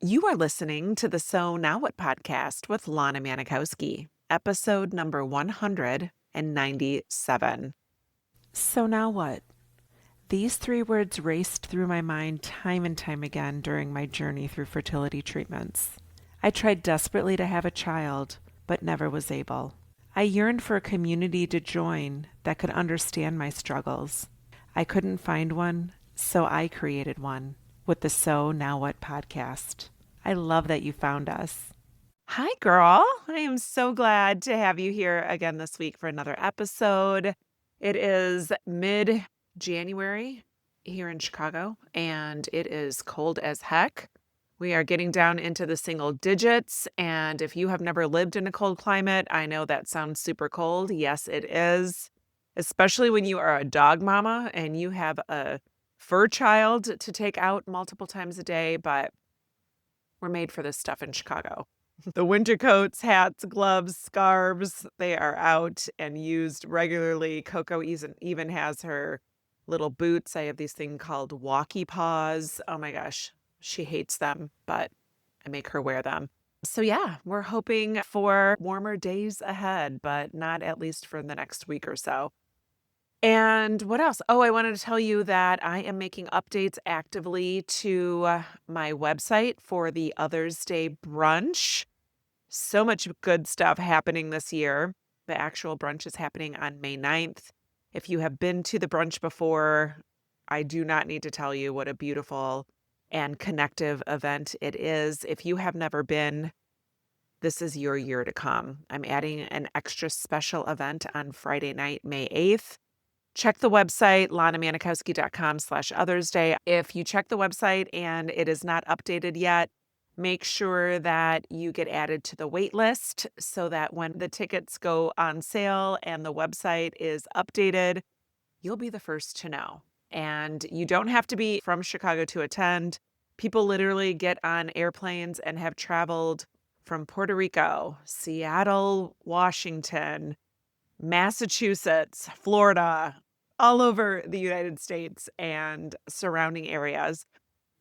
You are listening to the So Now What podcast with Lana Manikowski, episode number 197. So now what? These three words raced through my mind time and time again during my journey through fertility treatments. I tried desperately to have a child, but never was able. I yearned for a community to join that could understand my struggles. I couldn't find one, so I created one with the So Now What podcast. I love that you found us. Hi, girl. I am so glad to have you here again this week for another episode. It is mid-January here in Chicago, and it is cold as heck. We are getting down into the single digits, and if you have never lived in a cold climate, I know that sounds super cold. Yes, it is, especially when you are a dog mama and you have a fur child to take out multiple times a day, but we're made for this stuff in Chicago. The winter coats, hats, gloves, scarves, they are out and used regularly. Coco even has her little boots. I have these things called walkie paws. Oh my gosh, she hates them, but I make her wear them. So yeah, we're hoping for warmer days ahead, but not at least for the next week or so. And what else? Oh, I wanted to tell you that I am making updates actively to my website for the Others Day brunch. So much good stuff happening this year. The actual brunch is happening on May 9th. If you have been to the brunch before, I do not need to tell you what a beautiful and connective event it is. If you have never been, this is your year to come. I'm adding an extra special event on Friday night, May 8th. Check the website, lanamanikowski.com/othersday. If you check the website and it is not updated yet, make sure that you get added to the wait list so that when the tickets go on sale and the website is updated, you'll be the first to know. And you don't have to be from Chicago to attend. People literally get on airplanes and have traveled from Puerto Rico, Seattle, Washington, Massachusetts, Florida, all over the United States and surrounding areas.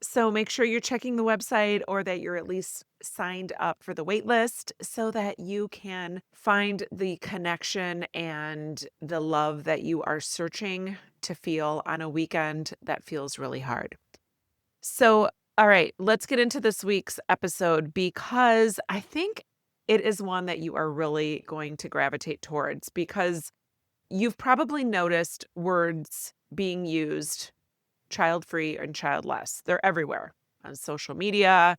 So make sure you're checking the website or that you're at least signed up for the wait list so that you can find the connection and the love that you are searching to feel on a weekend that feels really hard. So, all right, let's get into this week's episode because I think it is one that you are really going to gravitate towards because you've probably noticed words being used, child-free and childless. They're everywhere on social media,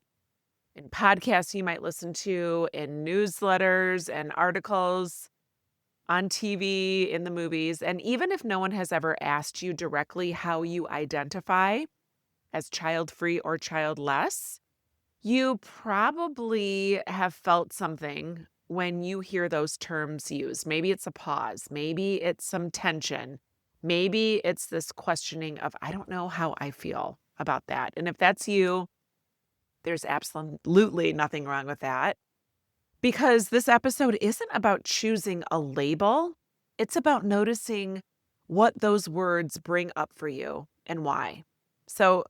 in podcasts you might listen to, in newsletters and articles, on TV, in the movies. And even if no one has ever asked you directly how you identify as child-free or childless, you probably have felt something when you hear those terms used. Maybe it's a pause. Maybe it's some tension. Maybe it's this questioning of, I don't know how I feel about that. And if that's you, there's absolutely nothing wrong with that because this episode isn't about choosing a label. It's about noticing what those words bring up for you and why. So,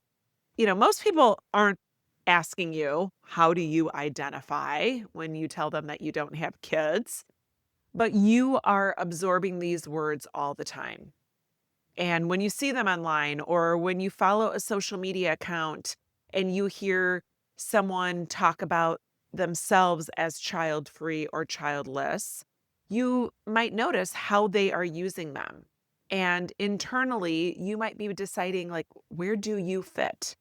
most people aren't asking you, how do you identify when you tell them that you don't have kids? But you are absorbing these words all the time. And when you see them online or when you follow a social media account and you hear someone talk about themselves as child-free or childless, you might notice how they are using them. And internally, you might be deciding, like, where do you fit?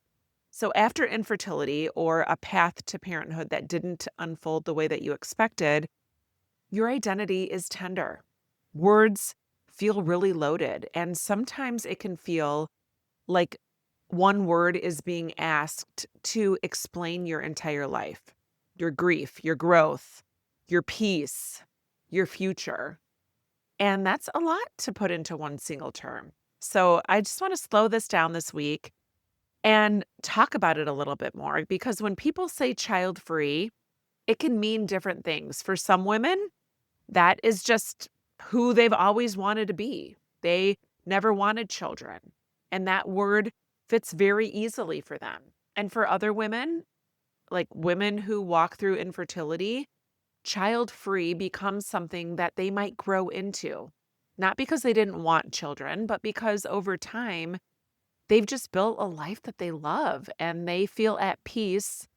So after infertility or a path to parenthood that didn't unfold the way that you expected, your identity is tender. Words feel really loaded, and sometimes it can feel like one word is being asked to explain your entire life, your grief, your growth, your peace, your future. And that's a lot to put into one single term. So I just want to slow this down this week and talk about it a little bit more because when people say child free, it can mean different things. For some women, that is just who they've always wanted to be. They never wanted children, and that word fits very easily for them. And for other women, like women who walk through infertility, child-free becomes something that they might grow into. Not because they didn't want children, but because over time, they've just built a life that they love and they feel at peace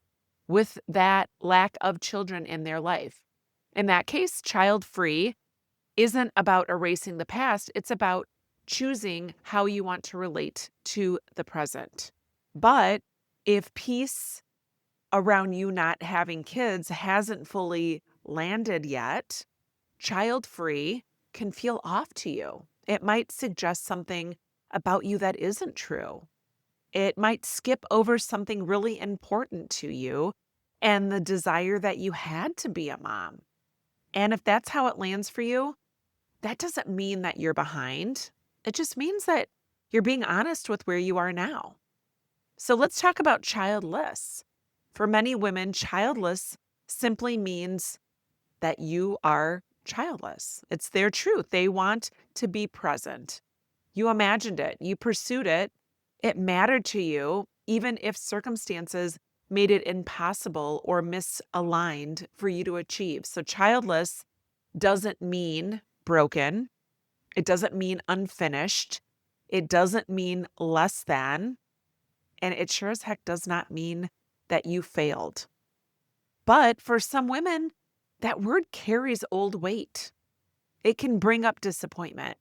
with that lack of children in their life. In that case, child-free isn't about erasing the past, it's about choosing how you want to relate to the present. But if peace around you not having kids hasn't fully landed yet, child-free can feel off to you. It might suggest something about you that isn't true. It might skip over something really important to you and the desire that you had to be a mom. And if that's how it lands for you, that doesn't mean that you're behind. It just means that you're being honest with where you are now. So let's talk about childless. For many women, childless simply means that you are childless. It's their truth. They want to be present. You imagined it, you pursued it, it mattered to you, even if circumstances made it impossible or misaligned for you to achieve. So, childless doesn't mean broken, it doesn't mean unfinished, it doesn't mean less than, and it sure as heck does not mean that you failed. But for some women, that word carries old weight. It can bring up disappointment.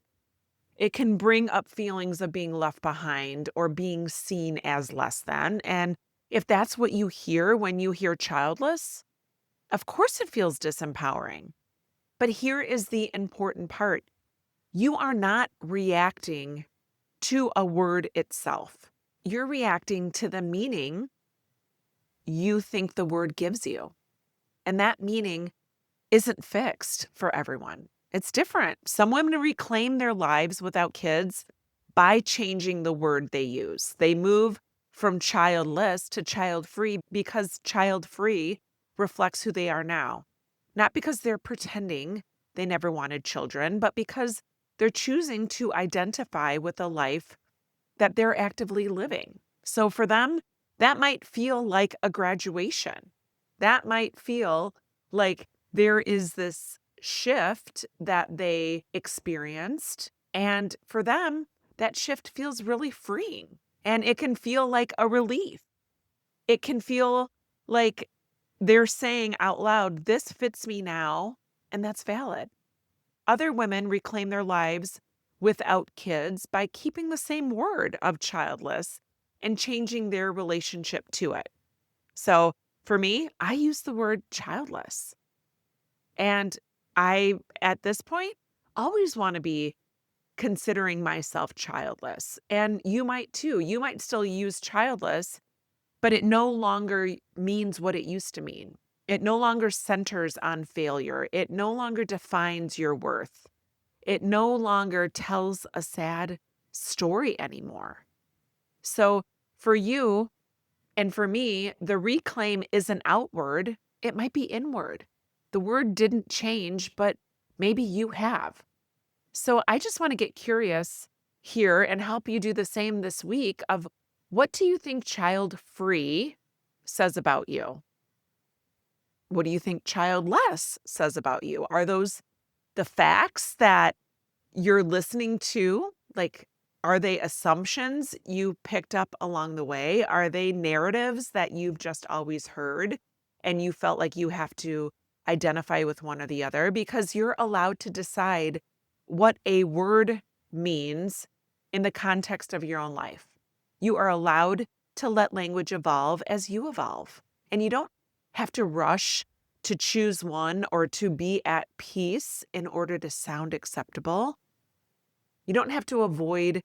It can bring up feelings of being left behind or being seen as less than. And if that's what you hear when you hear childless, of course it feels disempowering. But here is the important part. You are not reacting to a word itself. You're reacting to the meaning you think the word gives you. And that meaning isn't fixed for everyone. It's different. Some women reclaim their lives without kids by changing the word they use. They move from childless to child-free because child-free reflects who they are now. Not because they're pretending they never wanted children, but because they're choosing to identify with a life that they're actively living. So for them, that might feel like a graduation. That might feel like there is this shift that they experienced. And for them, that shift feels really freeing. And it can feel like a relief. It can feel like they're saying out loud, this fits me now, and that's valid. Other women reclaim their lives without kids by keeping the same word of childless and changing their relationship to it. So for me, I use the word childless. And I, at this point, always want to be considering myself childless. And you might too. You might still use childless, but it no longer means what it used to mean. It no longer centers on failure. It no longer defines your worth. It no longer tells a sad story anymore. So for you and for me, the reclaim isn't outward, it might be inward. The word didn't change, but maybe you have. So I just want to get curious here and help you do the same this week of what do you think child-free says about you? What do you think childless says about you? Are those the facts that you're listening to? Like, are they assumptions you picked up along the way? Are they narratives that you've just always heard and you felt like you have to identify with one or the other? Because you're allowed to decide what a word means in the context of your own life. You are allowed to let language evolve as you evolve. And you don't have to rush to choose one or to be at peace in order to sound acceptable. You don't have to avoid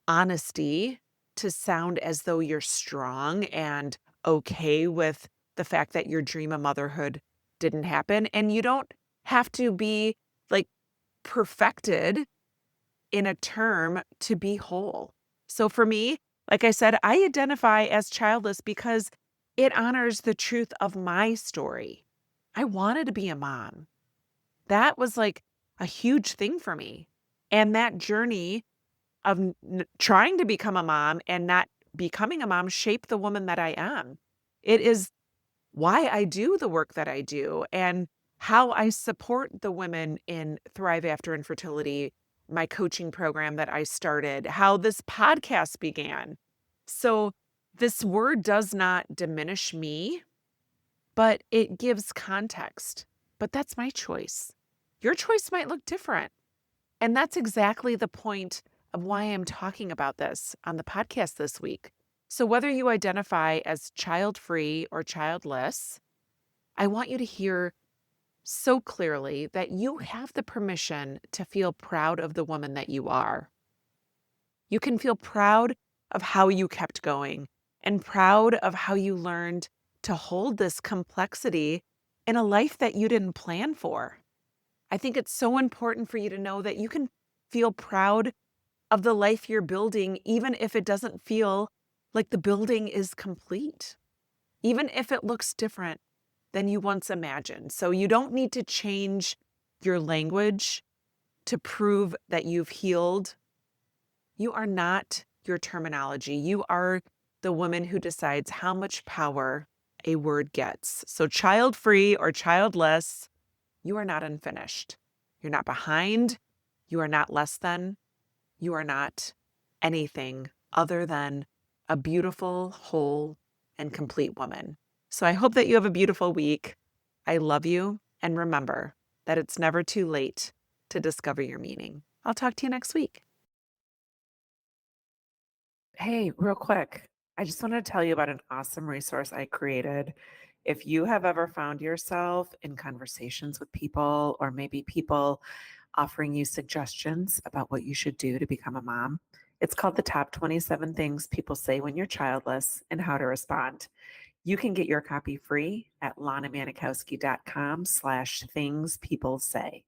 honesty to sound as though you're strong and okay with the fact that your dream of motherhood didn't happen. And you don't have to be like perfected in a term to be whole. So for me, like I said, I identify as childless because it honors the truth of my story. I wanted to be a mom. That was like a huge thing for me. And that journey of trying to become a mom and not becoming a mom shaped the woman that I am. It is why I do the work that I do and how I support the women in Thrive After Infertility, my coaching program that I started, how this podcast began. So, this word does not diminish me, but it gives context. But that's my choice. Your choice might look different. And that's exactly the point of why I'm talking about this on the podcast this week. So, whether you identify as child free or childless, I want you to hear so clearly that you have the permission to feel proud of the woman that you are. You can feel proud of how you kept going and proud of how you learned to hold this complexity in a life that you didn't plan for. I think it's so important for you to know that you can feel proud of the life you're building, even if it doesn't feel like the building is complete, even if it looks different than you once imagined. So you don't need to change your language to prove that you've healed. You are not your terminology. You are the woman who decides how much power a word gets. So, child free or childless, you are not unfinished. You're not behind. You are not less than. You are not anything other than a beautiful, whole, and complete woman. So I hope that you have a beautiful week. I love you. And remember that it's never too late to discover your meaning. I'll talk to you next week. Hey, real quick, I just wanted to tell you about an awesome resource I created. If you have ever found yourself in conversations with people, or maybe people offering you suggestions about what you should do to become a mom, it's called the Top 27 Things People Say When You're Childless and How to Respond. You can get your copy free at lanamanikowski.com/things people say.